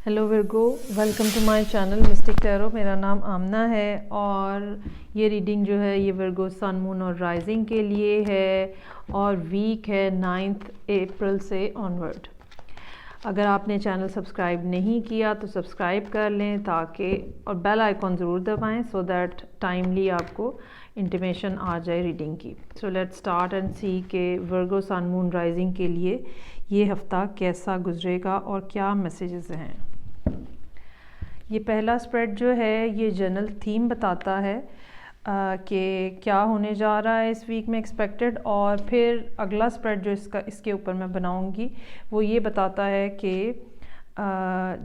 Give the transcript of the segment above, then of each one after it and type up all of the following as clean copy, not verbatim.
Hello Virgo, welcome to my channel mystic tarot. मेरा नाम आमना है और ये रीडिंग जो है ये विर्गो सन मून और राइजिंग के लिए है और वीक है 9 अप्रैल से ऑनवर्ड। अगर आपने चैनल सब्सक्राइब नहीं किया तो सब्सक्राइब कर लें ताकि और बेल आइकॉन ज़रूर दबाएं सो दैट टाइमली आपको इंटीमेशन आ जाए रीडिंग की। सो लेट्स स्टार्ट एंड सी के विर्गो सन मून राइजिंग के लिए ये हफ़्ता कैसा गुजरेगा और क्या मैसेजेस हैं। ये पहला स्प्रेड जो है ये जनरल थीम बताता है कि क्या होने जा रहा है इस वीक में एक्सपेक्टेड, और फिर अगला स्प्रेड जो इसके ऊपर मैं बनाऊंगी वो ये बताता है कि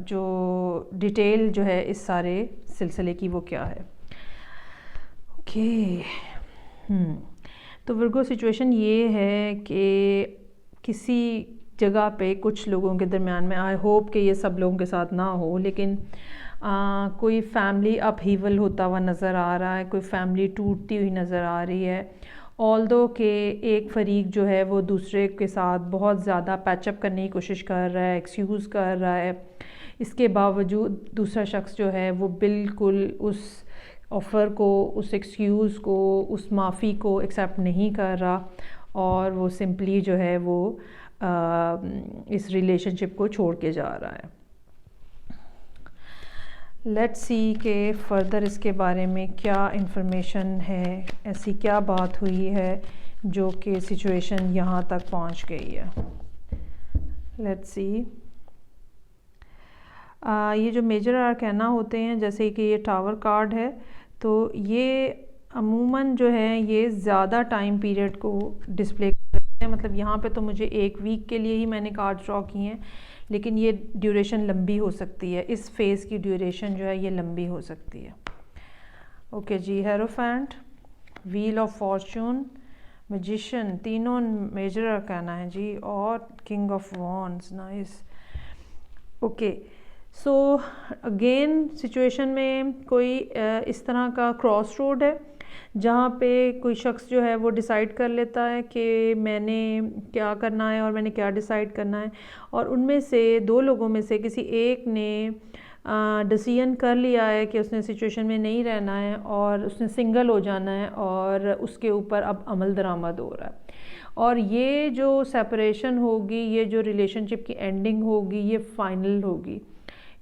जो डिटेल जो है इस सारे सिलसिले की वो क्या है। ओके तो विर्गो सिचुएशन ये है कि किसी जगह पे कुछ लोगों के दरमियान में, आई होप कि ये सब लोगों के साथ ना हो, लेकिन कोई फैमिली अपहीवल होता हुआ नज़र आ रहा है, कोई फैमिली टूटती हुई नज़र आ रही है। ऑल्दो के एक फरीक जो है वो दूसरे के साथ बहुत ज़्यादा पैचअप करने की कोशिश कर रहा है, एक्सक्यूज़ कर रहा है, इसके बावजूद दूसरा शख्स जो है वो बिल्कुल उस ऑफ़र को, उस एक्सक्यूज़ को, उस माफ़ी को एक्सेप्ट नहीं कर रहा और वो सिंपली जो है वो इस रिलेशनशिप को छोड़ के जा रहा है। लेट्स सी के फर्दर इसके बारे में क्या इंफॉर्मेशन है, ऐसी क्या बात हुई है जो कि सिचुएशन यहाँ तक पहुँच गई है। Let's see. ये जो मेजर आर्काना होते हैं, जैसे कि ये टावर कार्ड है, तो ये अमूमन जो है ये ज़्यादा टाइम पीरियड को डिस्प्ले करते हैं। मतलब यहाँ पे तो मुझे एक वीक के लिए ही मैंने कार्ड ड्रॉ किए हैं, लेकिन ये ड्यूरेशन लंबी हो सकती है, इस फेज़ की ड्यूरेशन जो है ये लंबी हो सकती है। ओके जी, hierophant, wheel of fortune, magician, तीनों मेजर आर्काना है जी, और king of wands. Nice. Okay, so again situation में कोई इस तरह का क्रॉस रोड है जहाँ पे कोई शख्स जो है वो डिसाइड कर लेता है कि मैंने क्या करना है और मैंने क्या डिसाइड करना है, और उनमें से दो लोगों में से किसी एक ने डिसीजन कर लिया है कि उसने सिचुएशन में नहीं रहना है और उसने सिंगल हो जाना है, और उसके ऊपर अब अमल दरामद हो रहा है। और ये जो सेपरेशन होगी, ये जो रिलेशनशिप की एंडिंग होगी, ये फाइनल होगी,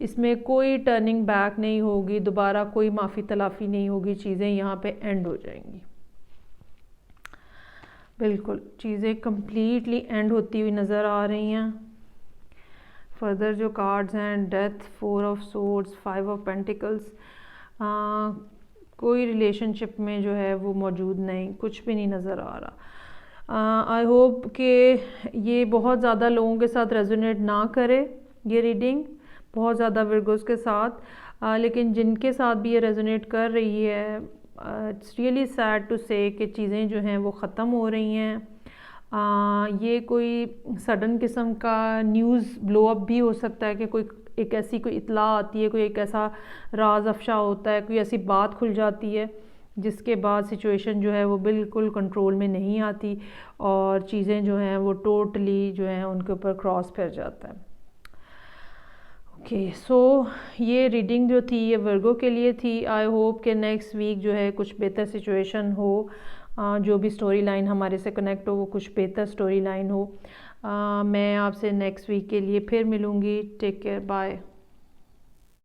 इसमें कोई टर्निंग बैक नहीं होगी, दोबारा कोई माफ़ी तलाफ़ी नहीं होगी, चीज़ें यहाँ पे एंड हो जाएंगी। बिल्कुल चीज़ें कंप्लीटली एंड होती हुई नज़र आ रही हैं। फर्दर जो कार्ड्स हैं, death, 4 of swords, 5 of pentacles, कोई रिलेशनशिप में जो है वो मौजूद नहीं, कुछ भी नहीं नज़र आ रहा। आई होप कि ये बहुत ज़्यादा लोगों के साथ रेजोनेट ना करे ये रीडिंग, बहुत ज़्यादा विर्गोस के साथ, लेकिन जिनके साथ भी ये रेजोनेट कर रही है, इट्स रियली सैड टू से कि चीज़ें जो हैं वो ख़त्म हो रही हैं। ये कोई सडन किस्म का न्यूज़ ब्लो अप भी हो सकता है कि कोई एक ऐसी कोई इत्ला आती है, कोई एक ऐसा राज अफशा होता है, कोई ऐसी बात खुल जाती है जिसके बाद सिचुएशन जो है वो बिल्कुल कंट्रोल में नहीं आती और चीज़ें जो हैं वो टोटली जो हैं उनके ऊपर क्रॉस फिर जाता है। ओके, सो ये रीडिंग जो थी ये वर्गो के लिए थी। आई होप कि नेक्स्ट वीक जो है कुछ बेहतर सिचुएशन हो, जो भी स्टोरी लाइन हमारे से कनेक्ट हो वो कुछ बेहतर स्टोरी लाइन हो। मैं आपसे नेक्स्ट वीक के लिए फिर मिलूँगी। Take care, bye.